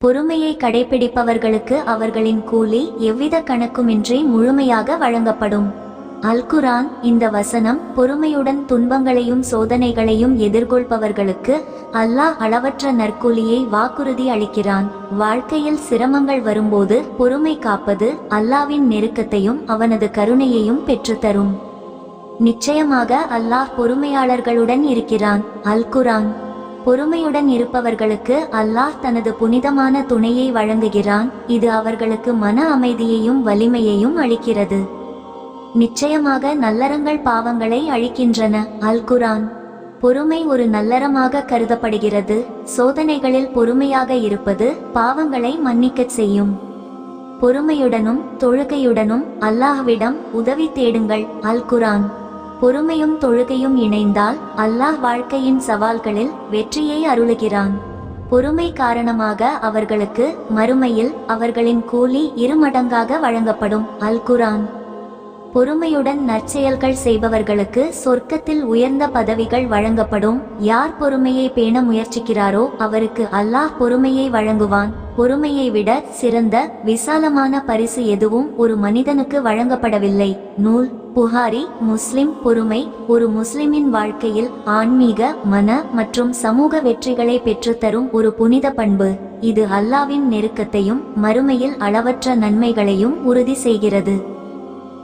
பொறுமையை கடைபிடிப்பவர்களுக்கு அவர்களின் கூலி எவ்வித கணக்குமின்றி முழுமையாக வழங்கப்படும். அல்-குர்ஆன். இந்த வசனம் பொறுமையுடன் துன்பங்களையும் சோதனைகளையும் எதிர்கொள்பவர்களுக்கு அல்லாஹ் அளவற்ற நற்கூலியை வாக்குறுதி அளிக்கிறான். வாழ்க்கையில் சிரமங்கள் வரும்போது பொறுமை காப்பது அல்லாஹ்வின் நெருக்கத்தையும் அவனது கருணையையும் பெற்றுத்தரும். நிச்சயமாக அல்லாஹ் பொறுமையாளர்களுடன் இருக்கிறான். அல்-குர்ஆன். பொறுமையுடன் இருப்பவர்களுக்கு அல்லாஹ் தனது புனிதமான துணையை வழங்குகிறான். இது அவர்களுக்கு மன அமைதியையும் வலிமையையும் அளிக்கிறது. நிச்சயமாக நல்லறங்கள் பாவங்களை அழிக்கின்றன. அல்-குர்ஆன். பொறுமை ஒரு நல்லறமாக கருதப்படுகிறது. சோதனைகளில் பொறுமையாக இருப்பது பாவங்களை மன்னிக்கச் செய்யும். பொறுமையுடனும் தொழுகையுடனும் அல்லாஹ்விடம் உதவி தேடுங்கள். அல்-குர்ஆன். பொறுமையும் தொழுகையும் இணைந்தால் அல்லாஹ் வாழ்க்கையின் சவால்களில் வெற்றியை அருளுகிறான். பொறுமை காரணமாக அவர்களுக்கு மறுமையில் அவர்களின் கூலி இருமடங்காக வழங்கப்படும். அல்-குர்ஆன். பொறுமையுடன் நற்செயல்கள் செய்பவர்களுக்கு சொர்க்கத்தில் உயர்ந்த பதவிகள் வழங்கப்படும். யார் பொறுமையை பேண முயற்சிக்கிறாரோ அவருக்கு அல்லாஹ் பொறுமையை வழங்குவான். பொறுமையை விட சிறந்த விசாலமான பரிசு எதுவும் ஒரு மனிதனுக்கு வழங்கப்படவில்லை. நூல் புகாரி முஸ்லிம். பொறுமை ஒரு முஸ்லிமின் வாழ்க்கையில் ஆன்மீக, மன மற்றும் சமூக வெற்றிகளை பெற்றுத்தரும் ஒரு புனித பண்பு. இது அல்லாஹ்வின் நெருக்கத்தையும் மறுமையில் அளவற்ற நன்மைகளையும் உறுதி செய்கிறது.